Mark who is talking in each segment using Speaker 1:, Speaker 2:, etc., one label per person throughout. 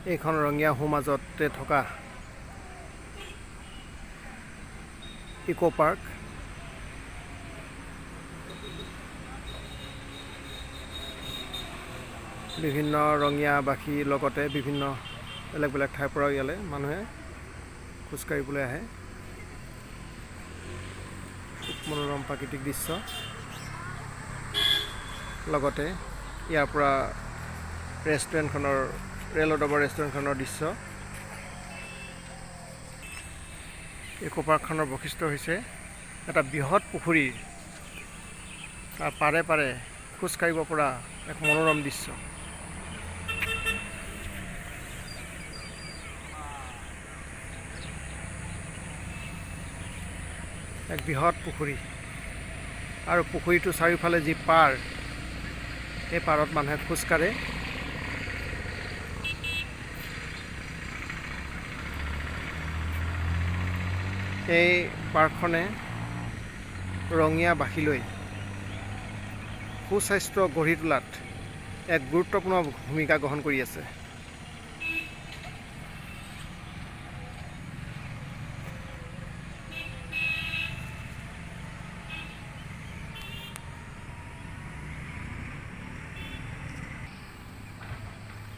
Speaker 1: এইখন ৰঙীয়া হু মাজতে থকা ইকো পাৰ্ক। বিভিন্ন ৰঙীয়াবাসীৰ লগতে বিভিন্ন বেলেগ বেলেগ ঠাইৰ পৰা ইয়ালৈ মানুহে খোজকাঢ়িবলৈ আহে। মনোৰম প্ৰাকৃতিক দৃশ্য, লগতে ইয়াৰ পৰা ৰেষ্টুৰেণ্টখনৰ ৰেলৰ ডবৰ ৰেষ্টুৰেণ্টখনৰ দৃশ্য। ইকো পাৰ্কখনৰ বৈশিষ্ট্য হৈছে এটা বৃহৎ পুখুৰী, তাৰ পাৰে পাৰে খোজকাঢ়িব পৰা এক মনোৰম দৃশ্য। এক বৃহৎ পুখুৰী, আৰু পুখুৰীটোৰ চাৰিওফালে যি পাৰ, এই পাৰত মানুহে খোজকাঢ়ে। এই পাৰ্কখনে ৰঙীয়াবাসীলৈ সুস্বাস্থ্য গঢ়ি তোলাত এক গুৰুত্বপূৰ্ণ ভূমিকা গ্ৰহণ কৰি আছে।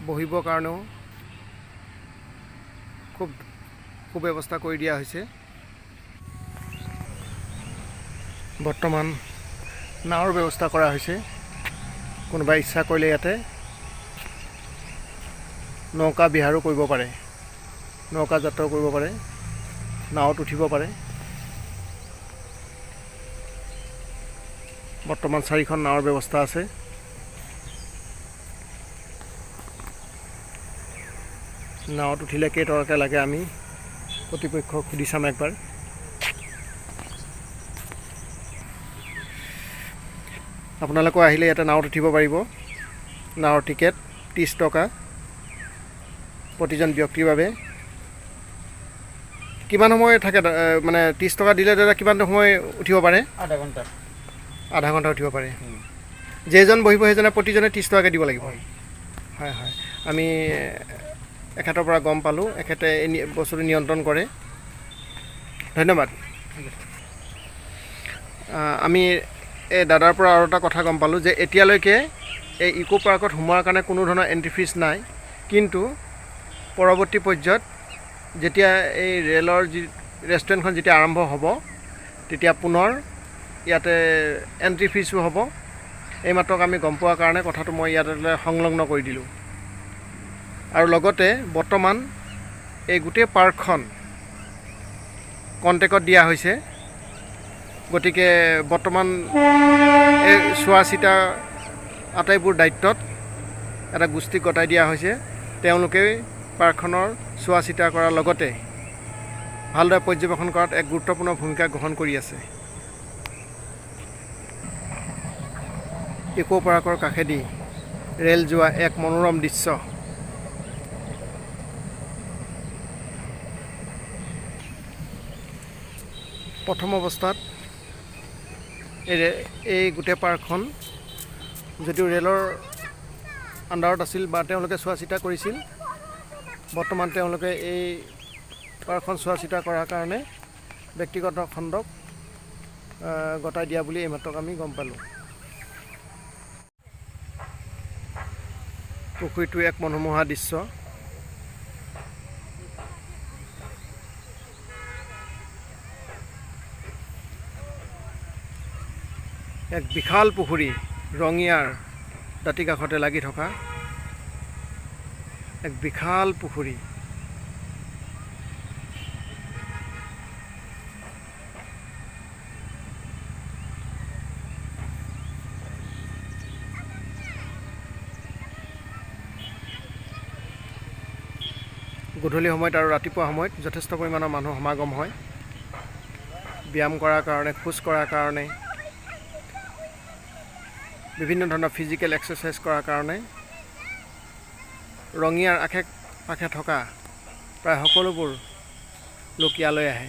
Speaker 1: বহিবৰ কাৰণেও খুব সুব্যৱস্থা কৰি দিয়া হৈছে। বৰ্তমান নাৱৰ ব্যৱস্থা কৰা হৈছে। কোনোবাই ইচ্ছা কৰিলে ইয়াতে নৌকা বিহাৰো কৰিব পাৰে, নৌকা যাত্ৰাও কৰিব পাৰে, নাৱত উঠিব পাৰে। বৰ্তমান 4খন নাৱৰ ব্যৱস্থা আছে। নাৱত উঠিলে কেইটকাকৈ লাগে আমি কৰ্তৃপক্ষক সুধি চাম একবাৰ। আপোনালোকে আহিলে ইয়াতে নাৱত উঠিব পাৰিব। নাৱৰ টিকেট 30 টকা প্ৰতিজন ব্যক্তিৰ বাবে। কিমান সময় থাকে মানে 30 টকা দিলে দাদা কিমান সময় উঠিব পাৰে?
Speaker 2: আধা ঘণ্টা।
Speaker 1: আধা ঘণ্টা উঠিব পাৰে। যেইজন বহিব সেইজনে প্ৰতিজনে 30 টকাকৈ দিব লাগিব। হয় হয়, আমি এখেতৰ পৰা গম পালোঁ, এখেতে এই বস্তুটো নিয়ন্ত্ৰণ কৰে। ধন্যবাদ। আমি এই দাদাৰ পৰা আৰু এটা কথা গম পালোঁ যে এতিয়ালৈকে এই ইকো পাৰ্কত সোমোৱাৰ কাৰণে কোনো ধৰণৰ এণ্ট্ৰি ফিজ নাই, কিন্তু পৰৱৰ্তী পৰ্যায়ত যেতিয়া এই ৰেলৰ যি ৰেষ্টুৰেণ্টখন যেতিয়া আৰম্ভ হ'ব, তেতিয়া পুনৰ ইয়াতে এণ্ট্ৰি ফিজো হ'ব। এইমাত্ৰ আমি গম পোৱাৰ কাৰণে কথাটো মই ইয়াতে সংলগ্ন কৰি দিলোঁ। আৰু লগতে বৰ্তমান এই গোটেই পাৰ্কখন কণ্টেক্টত দিয়া হৈছে। গতিকে বৰ্তমান এই চোৱা চিতা আটাইবোৰ দায়িত্বত এটা গোষ্ঠীক গতাই দিয়া হৈছে। তেওঁলোকে পাৰ্কখনৰ চোৱা চিতা কৰাৰ লগতে ভালদৰে পৰ্যবেক্ষণ কৰাত এক গুৰুত্বপূৰ্ণ ভূমিকা গ্ৰহণ কৰি আছে। ইকো পাৰ্কৰ কাষেদি ৰেল যোৱা এক মনোৰম দৃশ্য। প্ৰথম অৱস্থাত এই গোটেই পাৰ্কখন যদিও ৰেলৰ আণ্ডাৰত আছিল বা তেওঁলোকে চোৱা চিতা কৰিছিল, বৰ্তমান তেওঁলোকে এই পাৰ্কখন চোৱা চিতা কৰাৰ কাৰণে ব্যক্তিগত খণ্ডক গতাই দিয়া বুলি এইমাত্ৰ আমি গম পালোঁ। পুখুৰীটো এক মনোমোহা দৃশ্য। এক বিশাল পুখুৰী, ৰঙিয়াৰ দাঁতিকাষতে লাগি থকা এক বিশাল পুখুৰী। গধূলি সময়ত আৰু ৰাতিপুৱা সময়ত যথেষ্ট পৰিমাণৰ মানুহ সমাগম হয়, ব্যায়াম কৰাৰ কাৰণে, খোজ কঢ়াৰ কাৰণে, বিভিন্ন ধৰণৰ ফিজিকেল এক্সাৰচাইজ কৰাৰ কাৰণে। ৰঙিয়াৰ আশে পাশে থকা প্ৰায় সকলোবোৰ লোক ইয়ালৈ আহে।